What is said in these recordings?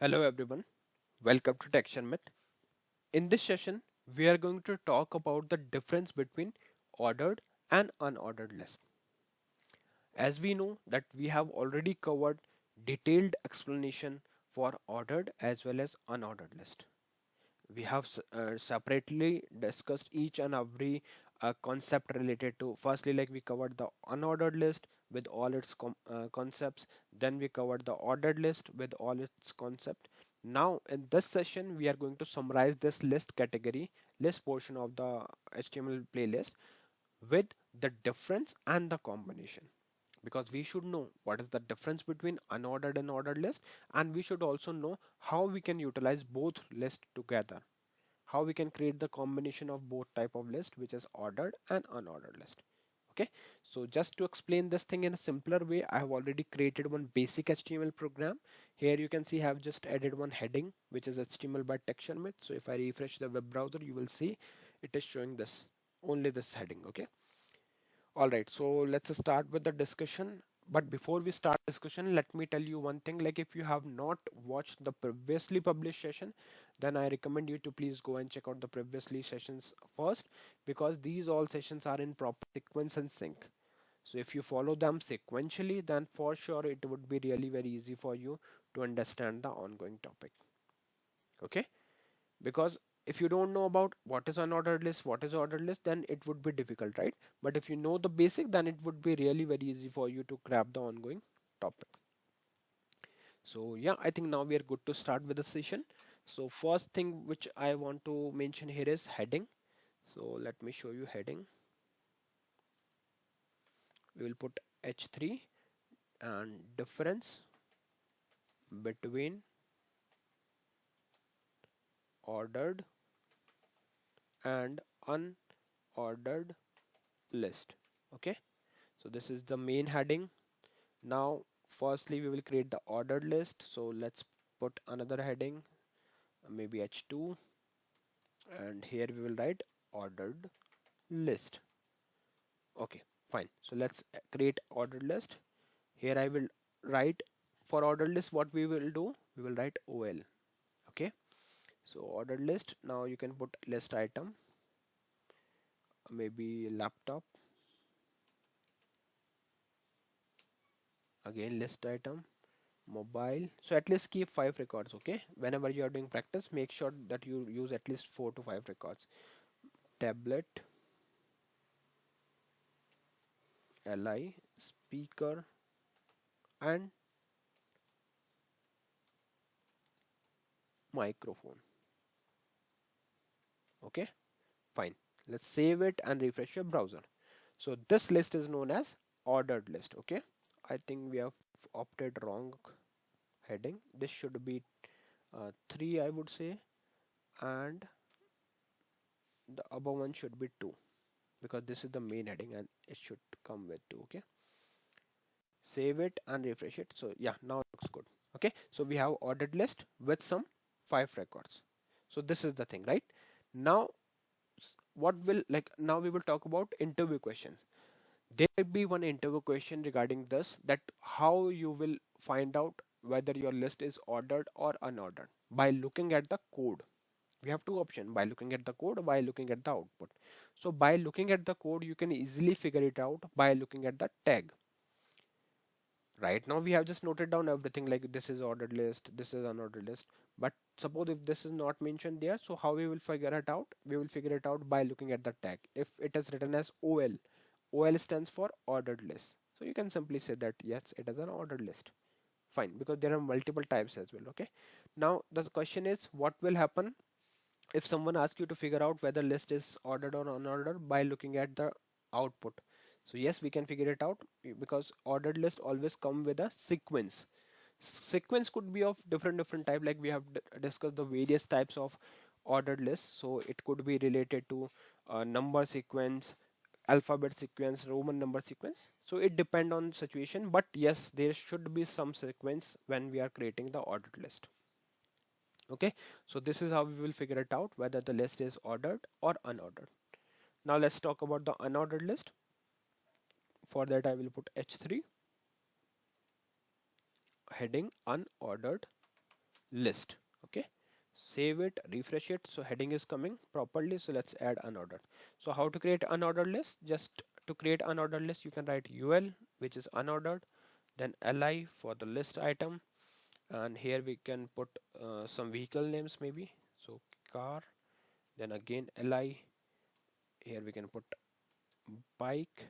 Hello everyone, welcome to Sharmit. In this session, we are going to talk about the difference between ordered and unordered list. As we know that we have already covered detailed explanation for ordered as well as unordered list. We have separately discussed each and every concept related to, firstly, like we covered the unordered list with all its concepts, then we covered the ordered list with all its concept. Now in this session we are going to summarize this list category, list portion of the HTML playlist with the difference and the combination, because we should know what is the difference between unordered and ordered list, and we should also know how we can utilize both lists together, how we can create the combination of both type of list, which is ordered and unordered list. Okay, so just to explain this thing in a simpler way, I have already created one basic HTML program. Here you can see I have just added one heading, which is HTML by Sharmit. So if I refresh the web browser, you will see it is showing this, only this heading. Okay, all right, so let's start with the discussion. But before we start discussion, let me tell you one thing. Like, if you have not watched the previously published session, then I recommend you to please go and check out the previously sessions first, because these all sessions are in proper sequence and sync. So if you follow them sequentially, then for sure it would be really very easy for you to understand the ongoing topic. Okay, because if you don't know about what is unordered list, what is ordered list, then it would be difficult, right? But if you know the basic, then it would be really very easy for you to grab the ongoing topic. So yeah, I think now we are good to start with the session. So first thing which I want to mention here is heading. So let me show you heading. We will put h3 and difference between ordered and unordered list. Okay, so this is the main heading. Now firstly we will create the ordered list, so let's put another heading, maybe h2, and here we will write ordered list. Okay, fine, so let's create ordered list. Here I will write, for ordered list what we will do, we will write ol. Okay, so ordered list, now you can put list item, maybe laptop, again list item, mobile. So at least keep 5 records. Okay, whenever you are doing practice, make sure that you use at least 4 to 5 records. Tablet, li, speaker, and microphone. Okay, fine, let's save it and refresh your browser. So this list is known as ordered list. Okay, I think we have opted wrong heading. This should be 3, I would say, and the above one should be 2, because this is the main heading and it should come with 2. Okay, save it and refresh it. So yeah, now it looks good. Okay, so we have ordered list with some 5 records. So this is the thing, right? Now what will, like, now we will talk about interview questions. There will be one interview question regarding this, that how you will find out whether your list is ordered or unordered by looking at the code. We have two options, by looking at the code or by looking at the output. So by looking at the code, you can easily figure it out by looking at the tag. Right now we have just noted down everything, like this is ordered list, this is unordered list. But suppose if this is not mentioned there, so how we will figure it out? We will figure it out by looking at the tag. If it is written as ol stands for ordered list, so you can simply say that yes, it is an ordered list. Fine, because there are multiple types as well. Okay, now the question is, what will happen if someone asks you to figure out whether list is ordered or unordered by looking at the output? So yes, we can figure it out, because ordered list always come with a sequence. Sequence could be of different type, like we have discussed the various types of ordered lists. So it could be related to number sequence, alphabet sequence, Roman number sequence. So it depend on situation, but yes, there should be some sequence when we are creating the ordered list. Okay, so this is how we will figure it out whether the list is ordered or unordered. Now let's talk about the unordered list. For that I will put h3, heading unordered list. Okay, save it, refresh it, so heading is coming properly. So let's add unordered. So how to create unordered list? Just to create unordered list, you can write ul, which is unordered, then li for the list item, and here we can put some vehicle names maybe, so car, then again li, here we can put bike,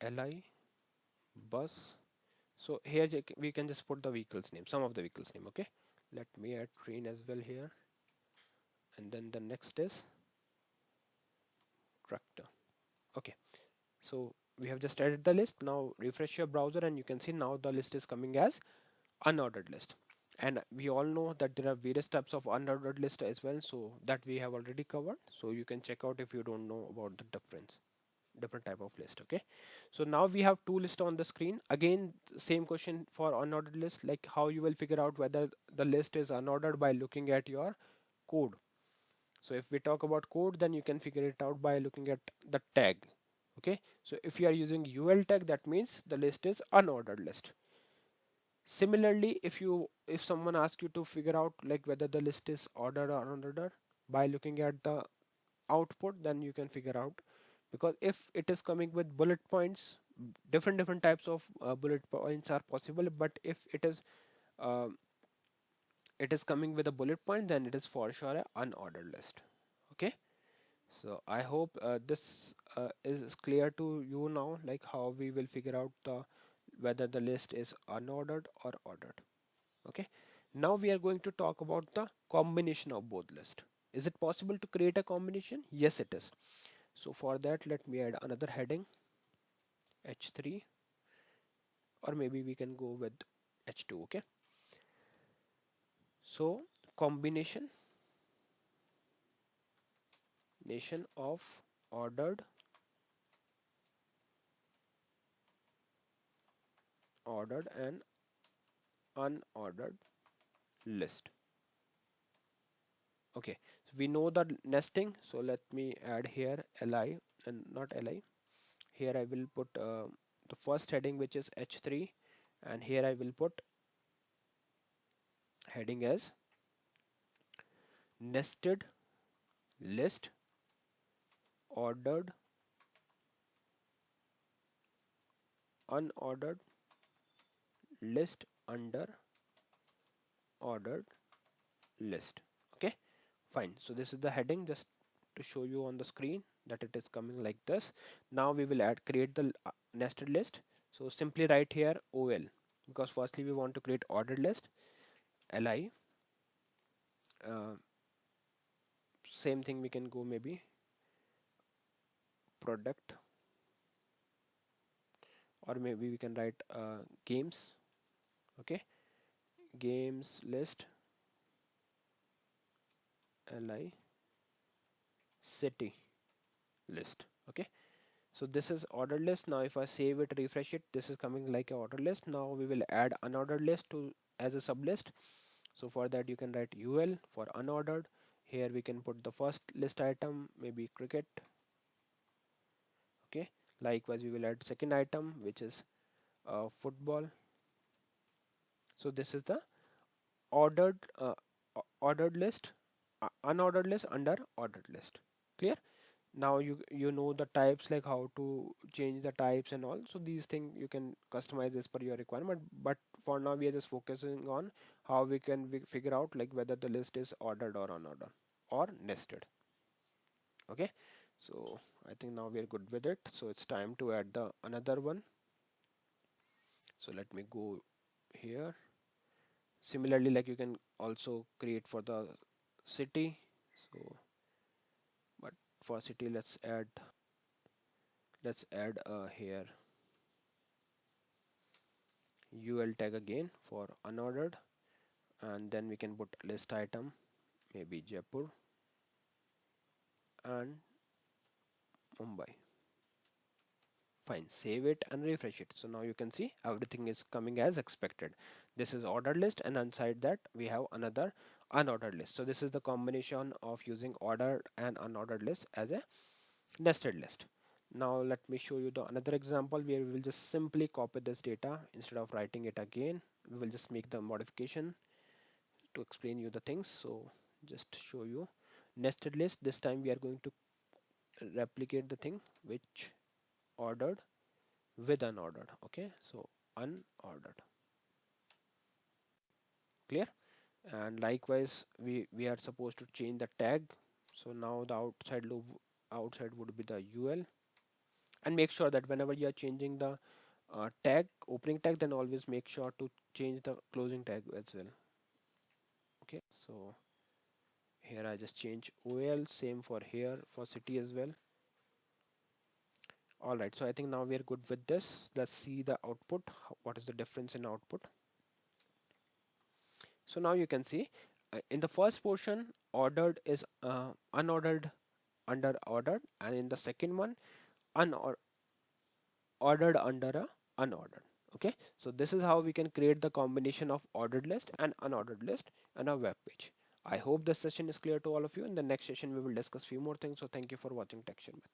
li, bus. So here we can just put the vehicles name, some of the vehicles name. Okay, let me add train as well here, and then the next is tractor. Okay, so we have just added the list. Now refresh your browser and you can see now the list is coming as unordered list. And we all know that there are various types of unordered list as well, so that we have already covered. So you can check out if you don't know about the different type of list. Okay, so now we have two lists on the screen. Again, same question for unordered list, like how you will figure out whether the list is unordered by looking at your code. So if we talk about code, then you can figure it out by looking at the tag. Okay, so if you are using ul tag, that means the list is unordered list. Similarly, if someone asks you to figure out like whether the list is ordered or unordered by looking at the output, then you can figure out, because if it is coming with bullet points, different types of bullet points are possible, but if uh, it is coming with a bullet point, then it is for sure a unordered list. Okay, so I hope this is clear to you now, like how we will figure out the whether the list is unordered or ordered. Okay, now we are going to talk about the combination of both lists. Is it possible to create a combination? Yes, it is. So for that, let me add another heading, h3, or maybe we can go with h2. Okay, so combination nation of ordered, and unordered list. Okay, so we know the nesting, so let me add here li, and not li. Here I will put the first heading, which is h3, and here I will put heading as nested list ordered, unordered list under ordered list. Okay, fine. So this is the heading, just to show you on the screen that it is coming like this. Now we will create the nested list. So simply write here ol, because firstly we want to create ordered list. Li, same thing, we can go maybe product, or maybe we can write games. Okay, games list li city list. Okay, so this is ordered list. Now if I save it, refresh it, this is coming like a ordered list. Now we will add unordered list to as a sublist. So for that you can write ul for unordered. Here we can put the first list item, maybe cricket. Okay, likewise we will add second item, which is football. So this is the ordered ordered list, unordered list under ordered list. Clear? Now you know the types, like how to change the types and all. So these things you can customize as per your requirement, but for now we are just focusing on how we can figure out like whether the list is ordered or unordered or nested. Okay, so I think now we are good with it. So it's time to add the another one. So let me go here. Similarly, like you can also create for the city. So but for city, let's add here ul tag again for unordered, and then we can put list item, maybe Jaipur and Mumbai. Fine, save it and refresh it. So now you can see everything is coming as expected. This is ordered list, and inside that we have another unordered list. So this is the combination of using ordered and unordered list as a nested list. Now let me show you the another example where we will just simply copy this data instead of writing it again. we will just make the modification to explain you the things. So just show you nested list. This time we are going to replicate the thing which ordered with unordered. Okay, so unordered. Clear? And likewise we are supposed to change the tag. So now the outside loop outside would be the ul, and make sure that whenever you are changing the tag, opening tag, then always make sure to change the closing tag as well. Okay, so here I just change ol, same for here for city as well. All right, so I think now we are good with this. Let's see the output. What is the difference in output? So now you can see in the first portion ordered is unordered under ordered, and in the second one unordered under a unordered. Okay, so this is how we can create the combination of ordered list and unordered list on a web page. I hope this session is clear to all of you. In the next session we will discuss few more things. So thank you for watching TechSharmit.